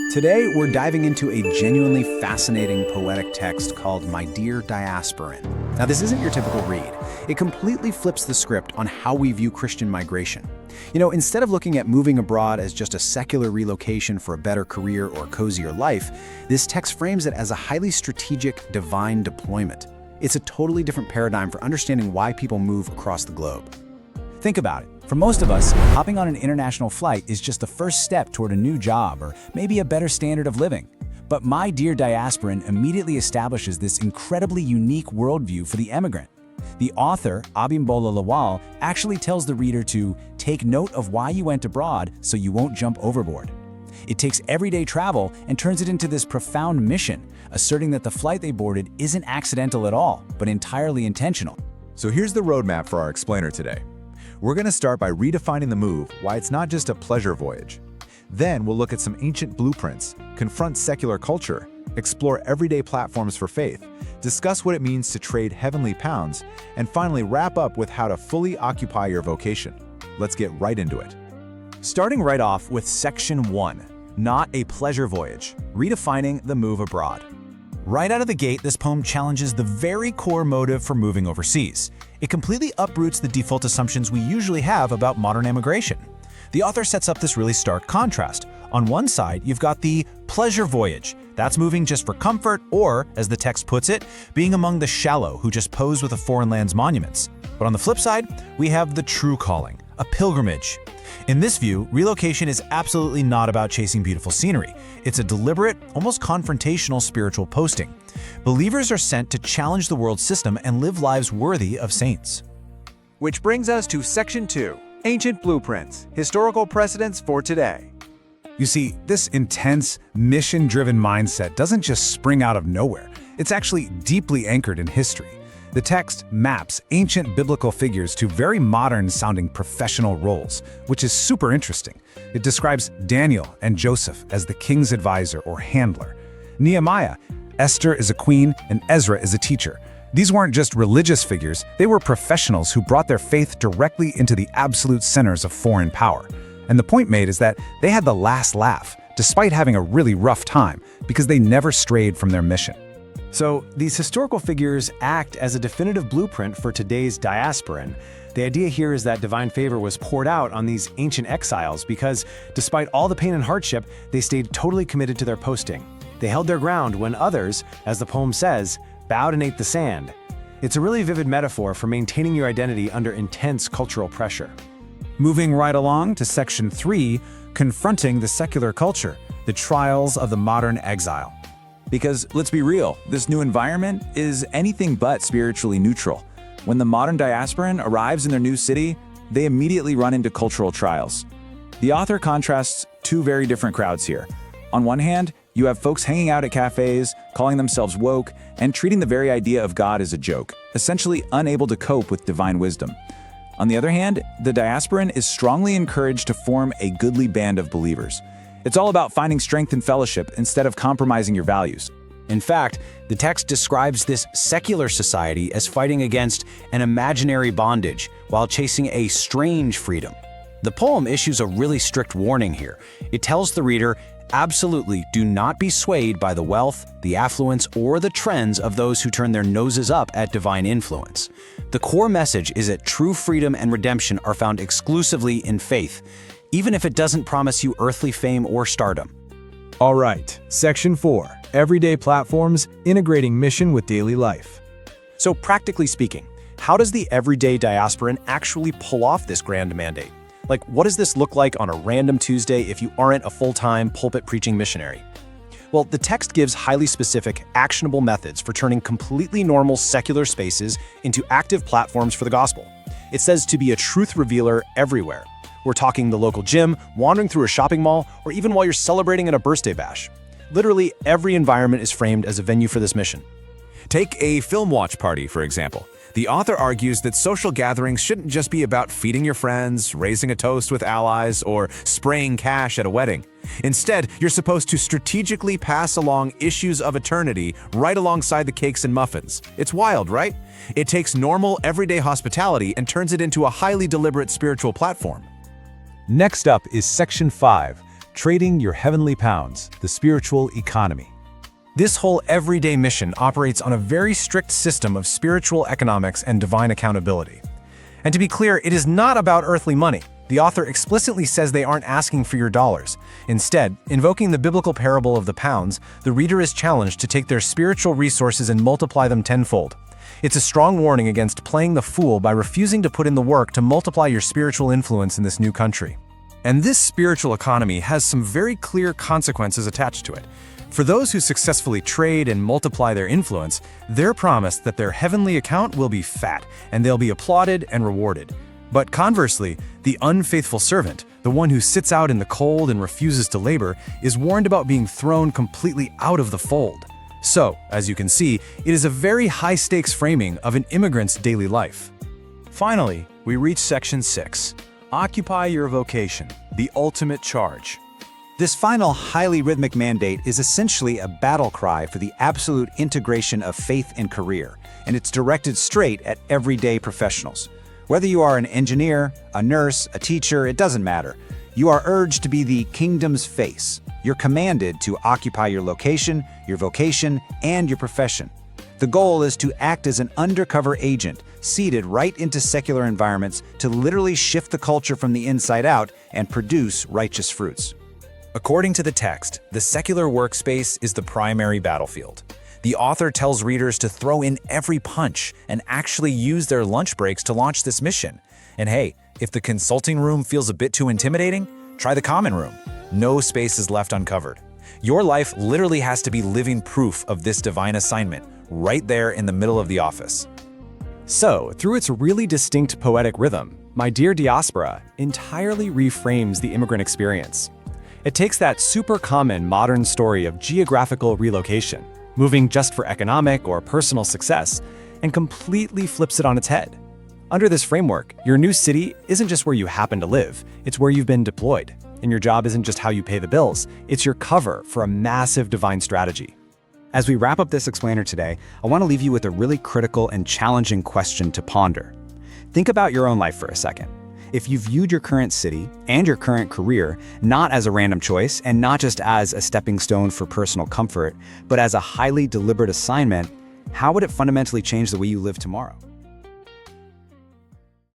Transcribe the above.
Today, we're diving into a genuinely fascinating poetic text called My Dear Diasporan. Now, this isn't your typical read. It completely flips the script on how we view Christian migration. Instead of looking at moving abroad as just a secular relocation for a better career or cozier life, this text frames it as a highly strategic, divine deployment. It's a totally different paradigm for understanding why people move across the globe. Think about it. For most of us, hopping on an international flight is just the first step toward a new job or maybe a better standard of living. But My Dear Diasporan immediately establishes this incredibly unique worldview for the emigrant. The author, Abimbola Lawal, actually tells the reader to take note of why you went abroad so you won't jump overboard. It takes everyday travel and turns it into this profound mission, asserting that the flight they boarded isn't accidental at all, but entirely intentional. So here's the roadmap for our explainer today. We're going to start by redefining the move, why it's not just a pleasure voyage. Then we'll look at some ancient blueprints, confront secular culture, explore everyday platforms for faith, discuss what it means to trade heavenly pounds, and finally wrap up with how to fully occupy your vocation. Let's get right into it. Starting right off with Section 1, Not a Pleasure Voyage, Redefining the Move Abroad. Right out of the gate, this poem challenges the very core motive for moving overseas. It completely uproots the default assumptions we usually have about modern immigration. The author sets up this really stark contrast. On one side, you've got the pleasure voyage. That's moving just for comfort or, as the text puts it, being among the shallow who just pose with a foreign land's monuments. But on the flip side, we have the true calling, a pilgrimage. In this view, relocation is absolutely not about chasing beautiful scenery. It's a deliberate, almost confrontational spiritual posting. Believers are sent to challenge the world system and live lives worthy of saints. Which brings us to Section 2, Ancient Blueprints, Historical Precedents for Today. You see, this intense, mission-driven mindset doesn't just spring out of nowhere. It's actually deeply anchored in history. The text maps ancient biblical figures to very modern-sounding professional roles, which is super interesting. It describes Daniel and Joseph as the king's advisor or handler. Nehemiah, Esther is a queen, and Ezra is a teacher. These weren't just religious figures, they were professionals who brought their faith directly into the absolute centers of foreign power. And the point made is that they had the last laugh, despite having a really rough time, because they never strayed from their mission. So, these historical figures act as a definitive blueprint for today's diasporan. The idea here is that divine favor was poured out on these ancient exiles because, despite all the pain and hardship, they stayed totally committed to their posting. They held their ground when others, as the poem says, bowed and ate the sand. It's a really vivid metaphor for maintaining your identity under intense cultural pressure. Moving right along to Section 3, Confronting the Secular Culture, the Trials of the Modern Exile. Because, let's be real, this new environment is anything but spiritually neutral. When the modern diasporan arrives in their new city, they immediately run into cultural trials. The author contrasts two very different crowds here. On one hand, you have folks hanging out at cafes, calling themselves woke, and treating the very idea of God as a joke, essentially unable to cope with divine wisdom. On the other hand, the diasporan is strongly encouraged to form a goodly band of believers. It's all about finding strength in fellowship instead of compromising your values. In fact, the text describes this secular society as fighting against an imaginary bondage while chasing a strange freedom. The poem issues a really strict warning here. It tells the reader, absolutely do not be swayed by the wealth, the affluence, or the trends of those who turn their noses up at divine influence. The core message is that true freedom and redemption are found exclusively in faith, even if it doesn't promise you earthly fame or stardom. All right, Section 4, Everyday Platforms, Integrating Mission with Daily Life. So practically speaking, how does the everyday diasporan actually pull off this grand mandate? Like, what does this look like on a random Tuesday if you aren't a full-time pulpit-preaching missionary? Well, the text gives highly specific, actionable methods for turning completely normal secular spaces into active platforms for the gospel. It says to be a truth revealer everywhere. We're talking the local gym, wandering through a shopping mall, or even while you're celebrating at a birthday bash. Literally, every environment is framed as a venue for this mission. Take a film watch party, for example. The author argues that social gatherings shouldn't just be about feeding your friends, raising a toast with allies, or spraying cash at a wedding. Instead, you're supposed to strategically pass along issues of eternity right alongside the cakes and muffins. It's wild, right? It takes normal, everyday hospitality and turns it into a highly deliberate spiritual platform. Next up is Section 5, trading your heavenly pounds, the spiritual economy. This whole everyday mission operates on a very strict system of spiritual economics and divine accountability. And to be clear, it is not about earthly money. The author explicitly says they aren't asking for your dollars. Instead, invoking the biblical parable of the pounds, the reader is challenged to take their spiritual resources and multiply them tenfold. It's a strong warning against playing the fool by refusing to put in the work to multiply your spiritual influence in this new country. And this spiritual economy has some very clear consequences attached to it. For those who successfully trade and multiply their influence, they're promised that their heavenly account will be fat, and they'll be applauded and rewarded. But conversely, the unfaithful servant, the one who sits out in the cold and refuses to labor, is warned about being thrown completely out of the fold. So, as you can see, it is a very high-stakes framing of an immigrant's daily life. Finally, we reach Section 6. Occupy your vocation, the ultimate charge. This final highly rhythmic mandate is essentially a battle cry for the absolute integration of faith and career, and it's directed straight at everyday professionals. Whether you are an engineer, a nurse, a teacher, it doesn't matter. You are urged to be the kingdom's face. You're commanded to occupy your location, your vocation, and your profession. The goal is to act as an undercover agent, seeded right into secular environments to literally shift the culture from the inside out and produce righteous fruits. According to the text, the secular workspace is the primary battlefield. The author tells readers to throw in every punch and actually use their lunch breaks to launch this mission. And hey, if the consulting room feels a bit too intimidating, try the common room. No space is left uncovered. Your life literally has to be living proof of this divine assignment, right there in the middle of the office. So, through its really distinct poetic rhythm, My Dear Diaspora entirely reframes the immigrant experience. It takes that super common modern story of geographical relocation, moving just for economic or personal success, and completely flips it on its head. Under this framework, your new city isn't just where you happen to live, it's where you've been deployed. And your job isn't just how you pay the bills, it's your cover for a massive divine strategy. As we wrap up this explainer today, I want to leave you with a really critical and challenging question to ponder. Think about your own life for a second. If you viewed your current city and your current career not as a random choice and not just as a stepping stone for personal comfort, but as a highly deliberate assignment, how would it fundamentally change the way you live tomorrow?